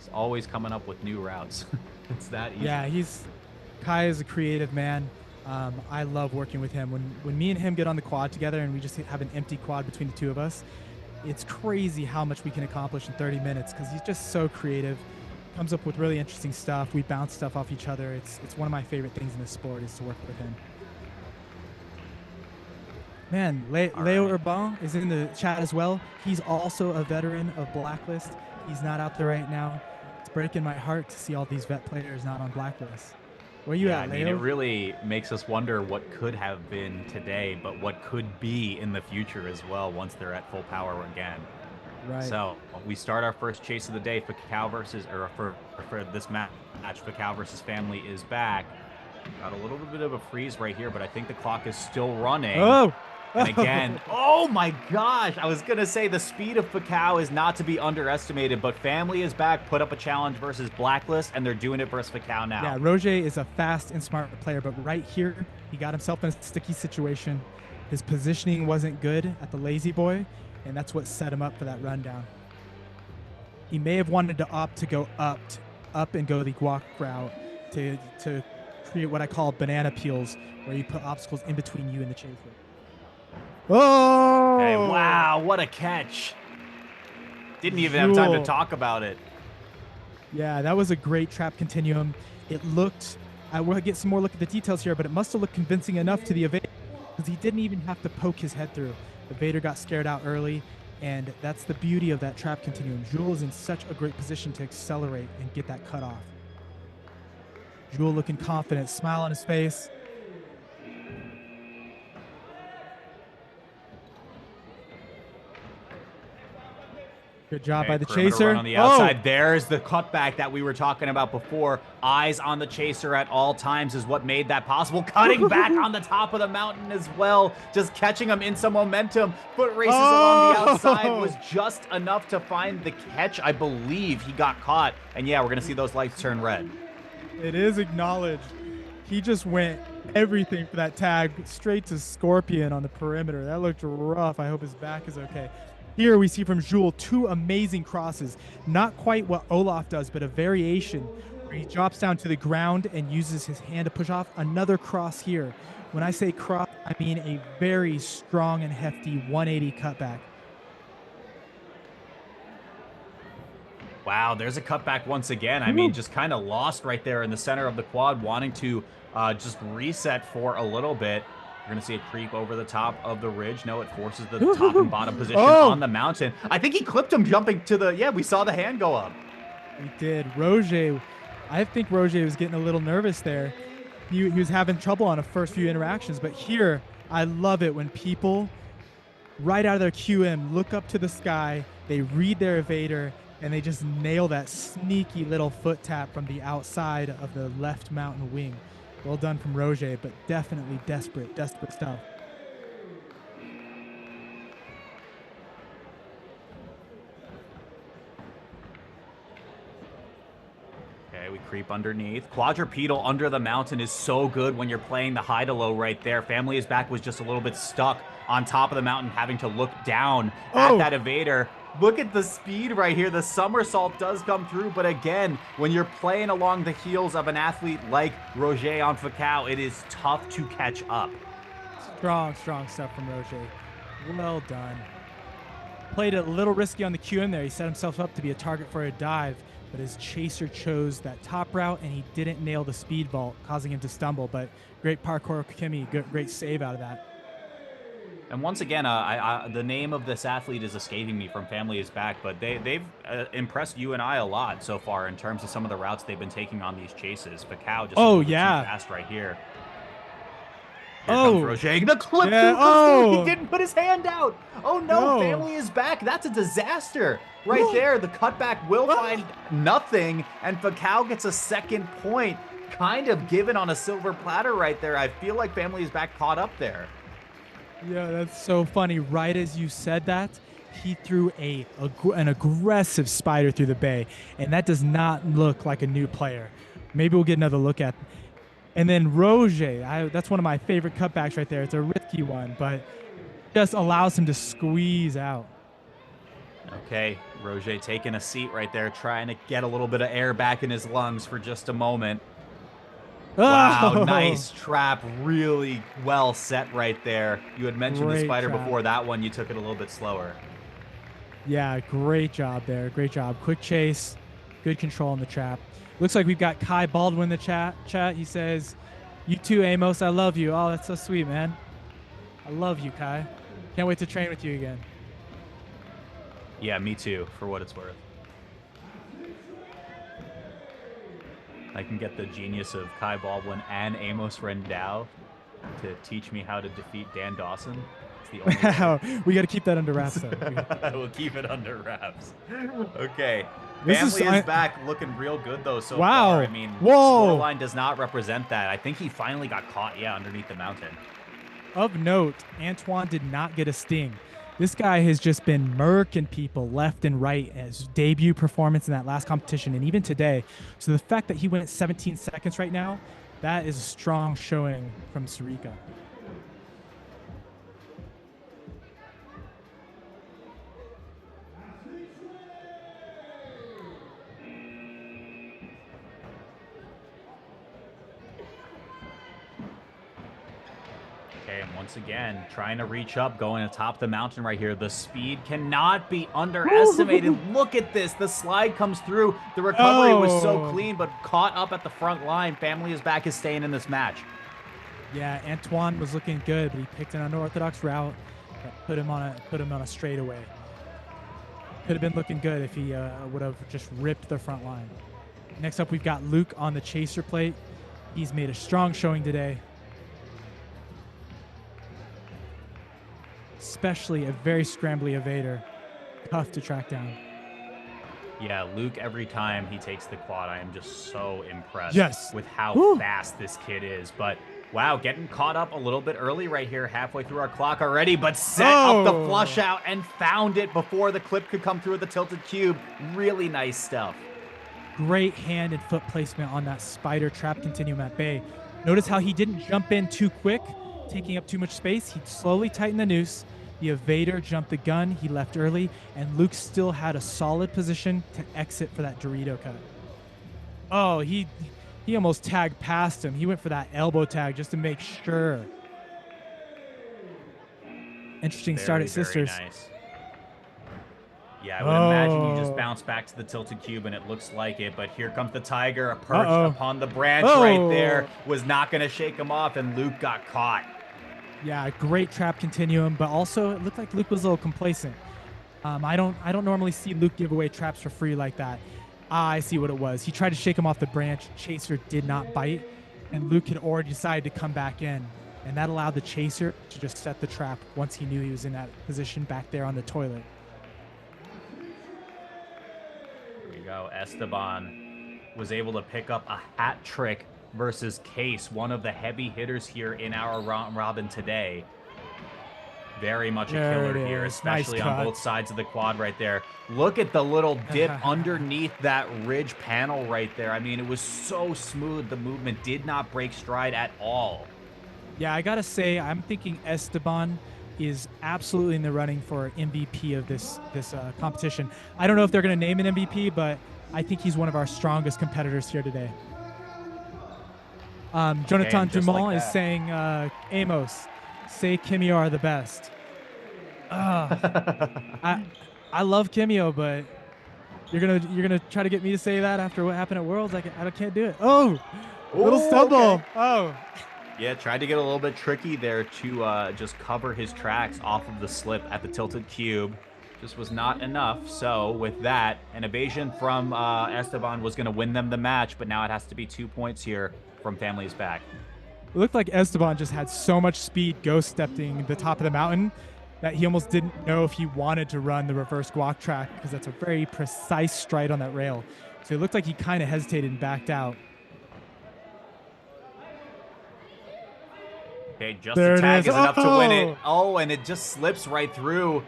He's always coming up with new routes. It's that easy. Yeah, Kai is a creative man. I love working with him. When me and him get on the quad together and we just have an empty quad between the two of us, it's crazy how much we can accomplish in 30 minutes because he's just so creative. Comes up with really interesting stuff. We bounce stuff off each other. It's one of my favorite things in this sport is to work with him. Man, Leo Urban is in the chat as well. He's also a veteran of Blacklist. He's not out there right now. It's breaking my heart to see all these vet players not on Blacklist. Where you at, I Leo? mean, it really makes us wonder what could have been today, but what could be in the future as well once they're at full power again. Right. So we start our first chase of the day. Fakaw versus, or for this match, Fakaw versus Family is back. Got a little bit of a freeze right here, but I think the clock is still running. Oh! And again, oh my gosh, I was going to say the speed of Fakaw is not to be underestimated, but Family is back, put up a challenge versus Blacklist, and they're doing it versus Fakaw now. Yeah, Roger is a fast and smart player, but right here, he got himself in a sticky situation. His positioning wasn't good at the Lazy Boy, and that's what set him up for that rundown. He may have wanted to opt to go up and go the guac route to create what I call banana peels, where you put obstacles in between you and the chaser. Oh! Hey, wow, what a catch. Didn't even have time to talk about it. Yeah, that was a great trap continuum. It looked, I will get some more look at the details here, but it must have looked convincing enough to the evader because he didn't even have to poke his head through. The evader got scared out early, and that's the beauty of that trap continuum. Jules is in such a great position to accelerate and get that cut off. Jules looking confident, smile on his face. Good job by the chaser. On the outside. Oh. There's the cutback that we were talking about before. Eyes on the chaser at all times is what made that possible. Cutting back on the top of the mountain as well. Just catching him in some momentum. Foot races along the outside was just enough to find the catch. I believe he got caught. And yeah, we're going to see those lights turn red. It is acknowledged. He just went everything for that tag straight to Scorpion on the perimeter. That looked rough. I hope his back is okay. Here we see from Jules two amazing crosses. Not quite what Olaf does, but a variation where he drops down to the ground and uses his hand to push off. Another cross here. When I say cross, I mean a very strong and hefty 180 cutback. Wow, there's a cutback once again. I mean, just kind of lost right there in the center of the quad, wanting to just reset for a little bit. You're going to see it creep over the top of the ridge. No, it forces the top and bottom position on the mountain. I think he clipped him jumping to the, yeah, we saw the hand go up. He did. Roger, I think Roger was getting a little nervous there. He was having trouble on the first few interactions, but here, I love it when people, right out of their QM, look up to the sky, they read their evader, and they just nail that sneaky little foot tap from the outside of the left mountain wing. Well done from Roger, but definitely desperate stuff. Okay, we creep underneath. Quadrupedal under the mountain is so good when you're playing the high to low right there. Family is back was just a little bit stuck on top of the mountain, having to look down at that evader. Look at the speed right here. The somersault does come through, but again, when you're playing along the heels of an athlete like Roger on Fakaw, it is tough to catch up. Strong stuff from Roger. Well done. Played it a little risky on the QM there. He set himself up to be a target for a dive, but his chaser chose that top route, and he didn't nail the speed vault, causing him to stumble, but great parkour Kimi, great save out of that. And once again, the name of this athlete is escaping me from Family is Back, but they've impressed you and I a lot so far in terms of some of the routes they've been taking on these chases. Fakaw just too fast right here. Here comes Roger. The clip he didn't put his hand out. Oh no, Family is Back. That's a disaster right there. The cutback will find nothing, and Fakaw gets a second point. Kind of given on a silver platter right there. I feel like Family is Back caught up there. Yeah, that's so funny. Right as you said that, he threw an aggressive spider through the bay, and that does not look like a new player. Maybe we'll get another look at. And then Roger, that's one of my favorite cutbacks right there. It's a risky one, but just allows him to squeeze out. Okay, Roger taking a seat right there, trying to get a little bit of air back in his lungs for just a moment. Wow, Oh, nice trap. Really well set right there. You had mentioned the great spider trap. before. That one, you took it a little bit slower. Yeah, great job there. Great job. Quick chase, good control in the trap. Looks like we've got Kai Baldwin in the chat. He says, "You too, Amos. I love you." Oh, that's so sweet, man. I love you, Kai. Can't wait to train with you again. Yeah, me too, for what it's worth. I can get the genius of Kai Baldwin and Amos Rendao to teach me how to defeat Dan Dawson. It's the only way. We got to keep that under wraps, though. We'll keep it under wraps. Okay. This is- Family is back, looking real good though so Wow. far. I mean, Whoa. scoreline does not represent that. I think he finally got caught, yeah, underneath the mountain. Of note, Antoine did not get a sting. This guy has just been murking people left and right as debut performance in that last competition and even today. So the fact that he went 17 seconds right now, that is a strong showing from Sarika. Okay, and once again, trying to reach up, going atop the mountain right here. The speed cannot be underestimated. Look at this. The slide comes through. The recovery was so clean, but caught up at the front line. Family is back, is staying in this match. Yeah, Antoine was looking good, but he picked an unorthodox route that put him on a straightaway. Could have been looking good if he would have just ripped the front line. Next up, we've got Luke on the chaser plate. He's made a strong showing today. Especially a very scrambly evader. Tough to track down. Yeah, Luke, every time he takes the quad, I am just so impressed with how fast this kid is. But wow, getting caught up a little bit early right here, halfway through our clock already, but set up the flush out and found it before the clip could come through with the tilted cube. Really nice stuff. Great hand and foot placement on that spider trap continuum at bay. Notice how he didn't jump in too quick, taking up too much space. He slowly tightened the noose. The evader jumped the gun. He left early, and Luke still had a solid position to exit for that Dorito cut. Oh, he almost tagged past him. He went for that elbow tag just to make sure. Interesting start at Sisters. Nice. Yeah, I would imagine you just bounce back to the tilted cube and it looks like it, but here comes the Tiger, perched upon the branch right there. Was not going to shake him off, and Luke got caught. Yeah, great trap continuum, but also it looked like Luke was a little complacent. I don't normally see Luke give away traps for free like that. I see what it was. He tried to shake him off the branch. Chaser did not bite, and Luke had already decided to come back in, and that allowed the Chaser to just set the trap once he knew he was in that position back there on the toilet. Here we go. Esteban was able to pick up a hat trick versus Kase, one of the heavy hitters here in our round robin today. Very much a killer here, especially on both sides of the quad right there. Look at the little dip underneath that ridge panel right there. I mean, it was so smooth. The movement did not break stride at all. Yeah, I gotta say, I'm thinking Esteban is absolutely in the running for MVP of this competition. I don't know if they're gonna name an MVP, but I think he's one of our strongest competitors here today. Jonathan Dumont is saying, Amos, say Kimio are the best. I love Kimio, but you're gonna try to get me to say that after what happened at Worlds? I can't do it. Little stumble. Okay. Yeah, tried to get a little bit tricky there to just cover his tracks off of the slip at the tilted cube. Just was not enough. So with that, an evasion from Esteban was going to win them the match, but now it has to be 2 points here from Family's back. It looked like Esteban just had so much speed ghost stepping the top of the mountain that he almost didn't know if he wanted to run the reverse guac track because that's a very precise stride on that rail. So it looked like he kind of hesitated and backed out. Okay, just the tag is enough to win it. Oh, and it just slips right through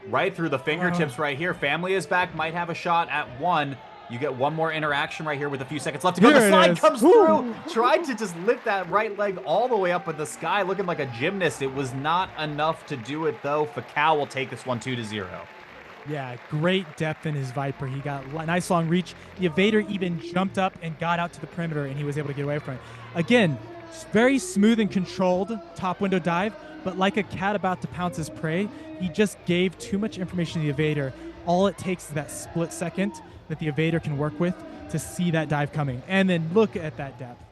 the fingertips right here. Family is back, might have a shot at one. You get one more interaction right here with a few seconds left to go. The slide comes through. Tried to just lift that right leg all the way up in the sky, looking like a gymnast. It was not enough to do it, though. Fakaw will take this one 2-0. Yeah, great depth in his Viper. He got nice long reach. The evader even jumped up and got out to the perimeter, and he was able to get away from it. Again, very smooth and controlled top window dive, but like a cat about to pounce his prey, he just gave too much information to the evader. All it takes is that split second that the evader can work with to see that dive coming. And then look at that depth.